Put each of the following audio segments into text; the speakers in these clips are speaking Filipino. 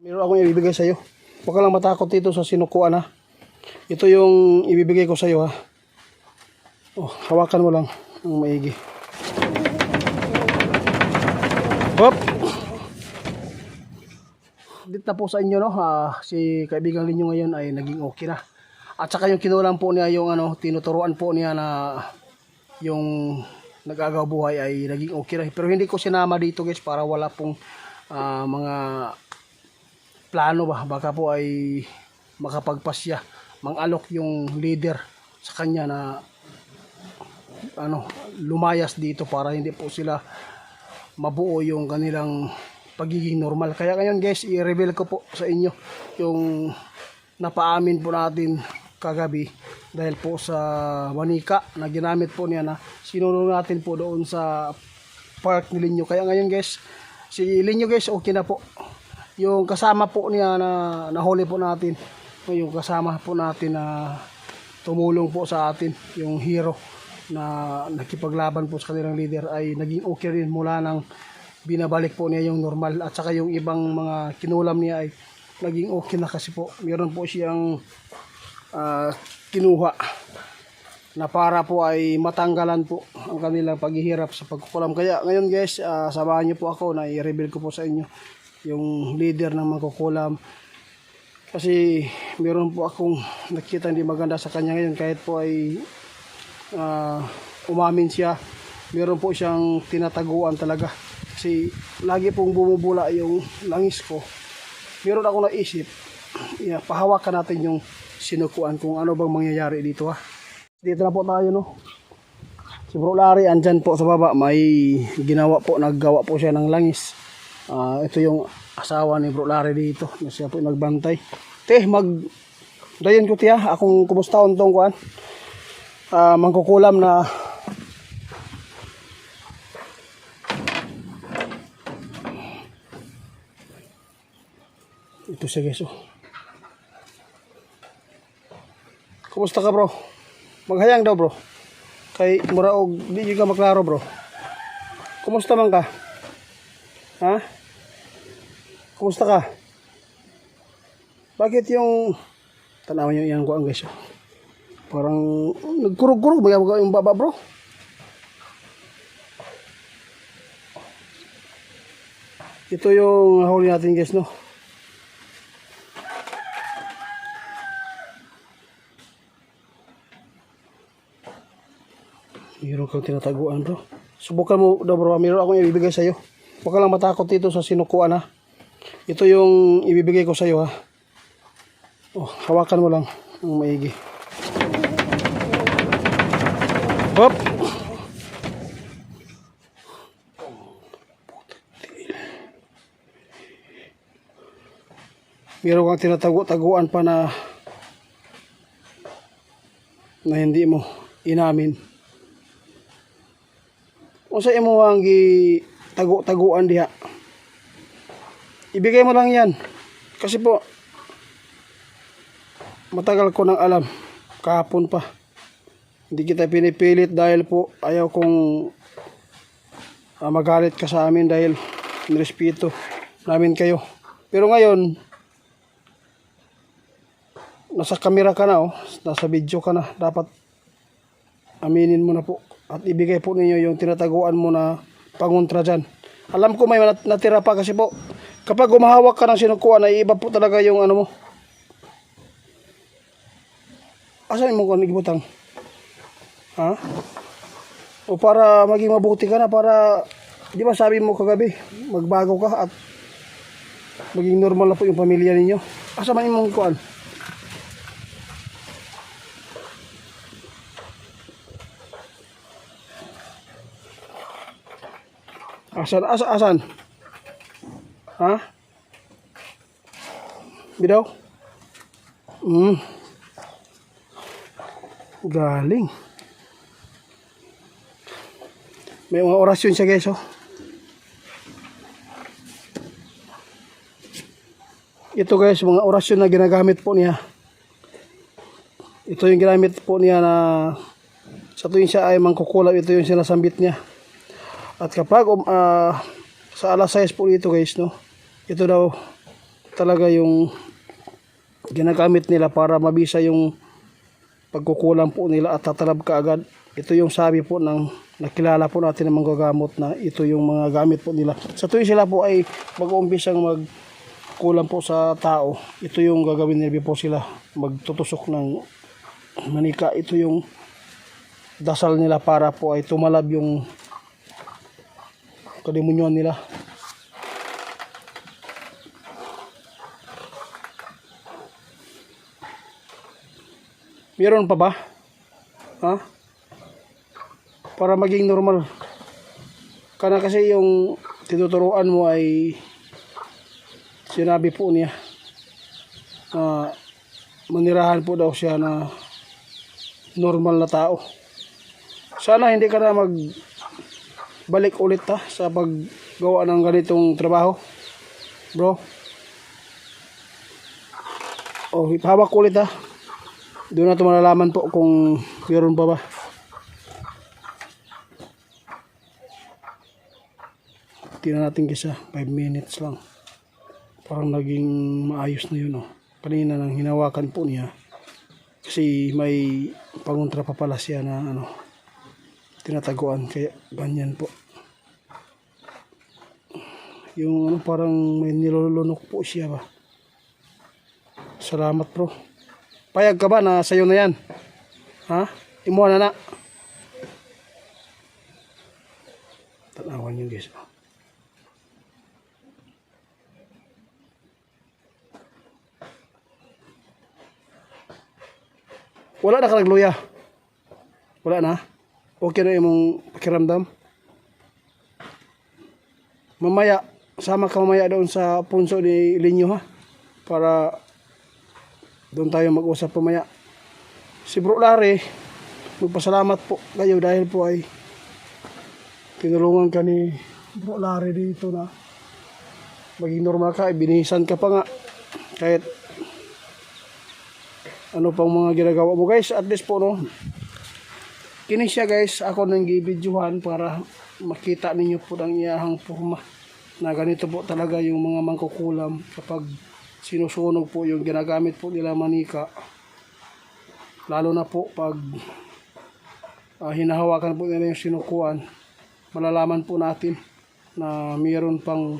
Meron akong ibibigay sa iyo. Huwag ka lang matakot dito sa sinukuan ha. Ito yung ibibigay ko sa iyo ha. Oh, hawakan mo lang ng maigi. Hop! Dito na po sa inyo no. Si kaibigan ninyo ngayon ay naging okay na. At saka yung kinulang po niya yung tinuturuan po niya na yung nag-agaw buhay ay naging okay na. Pero hindi ko sinama dito guys para wala pong mga plano ba. Baka po ay makapagpasya. Mang-alok yung leader sa kanya na lumayas dito para hindi po sila mabuo yung kanilang pagiging normal. Kaya ngayon guys, i-reveal ko po sa inyo yung napaamin po natin kagabi dahil po sa wanika na ginamit po niya na sinunod natin po doon sa park ni Linyo. Kaya ngayon guys, si Linyo guys okay na po. Yung kasama po niya na nahuli po natin, yung kasama po natin na tumulong po sa atin, yung hero na nakipaglaban po sa kanilang leader ay naging okay rin mula nang binabalik po niya yung normal. At saka yung ibang mga kinulam niya ay naging okay na kasi po meron po siyang kinuha na para po ay matanggalan po ang kanilang paghihirap sa pagkukulam. Kaya ngayon guys, samahan niyo po ako na i-reveal ko po sa inyo yung leader ng mangkukulam. Kasi meron po akong nakita hindi maganda sa kanya ngayon kahit po ay umamin siya. Meron po siyang tinataguan talaga. Kasi lagi pong bumubula yung langis ko. Meron ako naisip, pahawakan natin yung sinukuan kung ano bang mangyayari dito ha. Dito na po tayo no. Si Bro Larry andyan po sa baba, may ginawa po, naggawa po siya ng langis. Ito yung asawa ni Bro Larry dito, na siya po nagbantay. Dayon ko tiya, akong kumustaon tong kuan. Mangkukulam na ito siya guys. Kumusta ka bro? Maghayang daw bro. Kay muraog di ka maklaro bro. Kumusta man ka? Ha? Kumusta ka? Bakit yung tanawan yung iyang kuan guys? Parang nagkurog-kurog ba yung baba bro? Ito yung huli natin guys no. Meron kang tinataguan bro. Subukan mo daw bro. Meron akong ibibigay sa iyo. Huwag ka lang matakot dito sa sinukuan ha. Ito yung ibibigay ko sa iyo ha. Oh, hawakan mo lang ng maigi. Hop! Meron kang tinataguan pa na hindi mo inamin. O sa imo ang taguan diha. Ibigay mo lang yan. Kasi po, matagal ko nang alam. Kahapon pa. Hindi kita pinipilit dahil po ayaw kong magalit ka sa amin dahil nirespeto namin kayo. Pero ngayon, nasa kamera ka na nasa video ka na. Dapat aminin mo na po. At ibigay po ninyo yung tinataguan mo na pangontra dyan. Alam ko may natira pa kasi po kapag umahawak ka ng sinukuan ay iba po talaga yung ano mo. Asan mo kung nagibutang? Ha? O para maging mabuti ka na, para di ba sabi mo kagabi magbago ka at maging normal na po yung pamilya ninyo. Asa man imong kuan? Asan? Ha? Bidaw? Galing. May mga orasyon siya guys Ito guys, mga orasyon na ginagamit po niya. Ito yung ginamit po niya na sa tuwing siya ay mangkukulam, ito yung sinasambit niya. At kapag sa alas 6 po dito guys, no, ito daw talaga yung ginagamit nila para mabisa yung pagkukulang po nila at tatalab kaagad. Ito yung sabi po ng nakilala po natin ng manggagamot na ito yung mga gamit po nila. Sa tuwing sila po ay mag-uumpisang magkulang po sa tao, ito yung gagawin nila po sila magtutusok ng manika. Ito yung dasal nila para po ay tumalab yung kadimonyon nila. Meron pa ba? Ha? Para maging normal. Kana kasi yung tinuturuan mo ay sinabi po niya na manirahan po daw siya na normal na tao. Sana hindi ka na magbalik ulit sa paggawa ng ganitong trabaho, bro. O, hawak ulit Doon natin malalaman po kung meron pa ba. Tingnan natin kisa 5 minutes lang. Parang naging maayos na yun. Kanina nang hinawakan po niya. Kasi may pangontra pa pala siya na tinataguan. Kaya ganyan po. Yung parang may nilulunok po siya ba. Salamat bro. Payag ka ba na sa'yo na yan? Ha? Imuha na. Tanawan yun guys. Wala na ka nagluya? Wala na? Okay na yung pakiramdam? Mamaya, sama ka mamaya doon sa punso ni Linyo para doon tayo mag-usap pamaya. Si Bro Larry, magpasalamat po kayo dahil po ay tinulungan ka ni Bro Larry dito na maging normal ka. Binihisan ka pa nga. Kahit ano pang mga ginagawa mo guys. At least po kini siya guys. Ako nang gibidyohan para makita ninyo po ng iyahang forma. Na ganito po talaga yung mga mangkukulam kapag sinusunog po yung ginagamit po nila manika, lalo na po pag hinahawakan po nila yung sinukuan, malalaman po natin na mayroon pang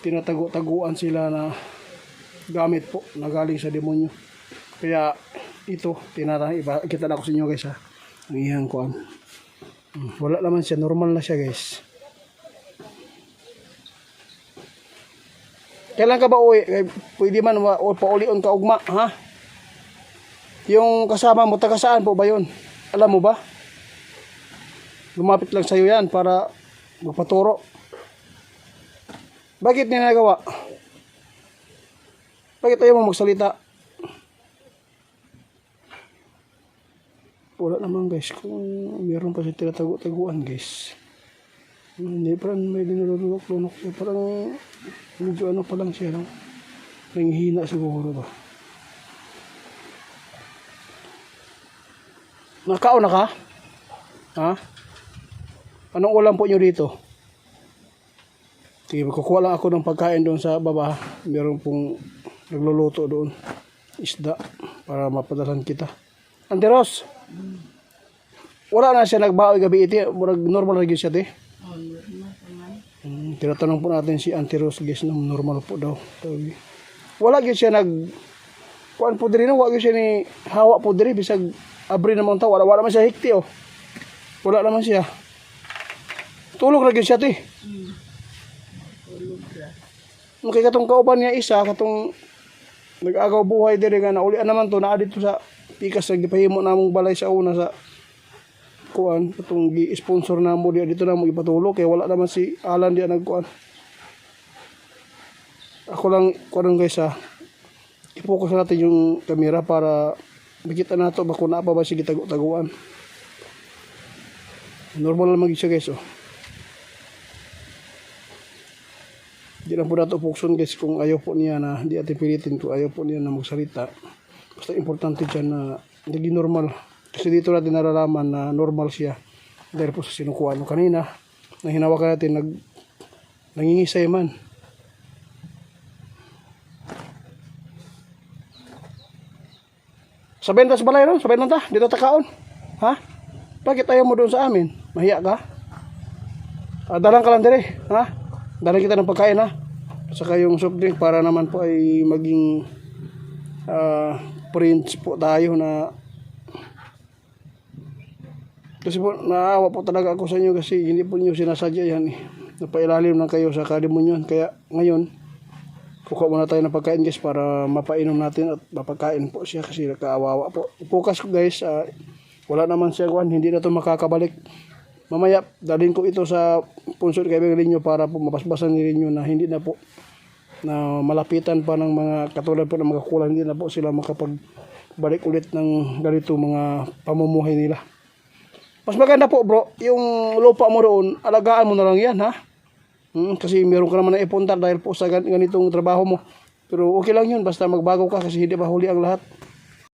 tinatago-taguan sila na gamit po na galing sa demonyo. Kaya ito, kita na ko sa inyo guys ang iyang kuan. Wala naman siya, normal na siya guys. Kailan ka ba uwi? Pwede man paulion ka ugma, ha? Yung kasama mo, taga saan po ba yun? Alam mo ba? Lumapit lang sa'yo yan para magpaturo. Bakit niya nagawa? Bakit ayaw mo magsalita? Wala naman guys. Kung meron pa siya tinatago-taguan guys. Hindi, parang may dinulunok-lunok. Parang medyo pa lang siya. Nanghihina siguro ba. Nakaon na ka? Ha? Anong ulam po nyo dito? Sige, magkukuha lang ako ng pagkain doon sa baba. Meron pong nagluluto doon. Isda. Para mapadalan kita. Auntie Ros, wala na siya nagbaoy gabi iti. Normal na siya tinatanong po natin si Auntie Rose guys na normal po daw. Wala gyud siya kuan po diri wala gyud siya ni hawa po diri bisag abri naman ta wala man siya hikti Wala naman siya. Tulog ra gyud siya Tulog ra. Kay katong kauban niya isa katong nag-agaw buhay diri nga naulian naman to naa dito sa pikas sa gipahimo namong balay sa una sa kuan katong gi-sponsor na mo dito na mo ipatulog kay wala naman si Alan diya nagkuan. Ako lang kuan guys i-focus natin yung camera para makita nato ba kung naa pa ba si gitago-taguan. Normal lang siya guys Di lang po nato focus guys kung ayaw po niya na di atin pilitin kung ayaw po niya na magsalita. Basta importante dyan na naging normal. Kasi dito natin naralaman na normal siya. Dahil po sa sinukuha nyo kanina, na hinawakan natin, nangingisay man. Sabihin ta sa balay ron, sabihin ta, dito takaon. Ha? Bakit ayaw mo doon sa amin? Mahiya ka? Dalang ka lang dire, ha? Dalang kita ng pagkain, ha? Saka yung soft drink para naman po ay maging friends po tayo na kasi po naawa po talaga ako sa inyo kasi hindi po nyo sinasadya yan eh. Napailalim lang kayo sa kademonyon. Kaya ngayon, kukuha muna tayo ng pagkain guys para mapainom natin at mapagkain po siya kasi nakaawawa po. Ipukas ko guys, wala naman siya kuhan, hindi na ito makakabalik. Mamaya, dalhin ko ito sa punsod kaibigan ninyo para po mapasbasan ninyo na hindi na po na malapitan pa ng mga katulad po ng mga kulang, hindi na po sila makapagbalik ulit ng ganito mga pamumuhay nila. Mas maganda po bro, yung lupa mo doon, alagaan mo na lang yan ha. Kasi meron ka naman na ipunta dahil po sa ganitong trabaho mo. Pero okay lang yun, basta magbago ka kasi hindi ba huli ang lahat.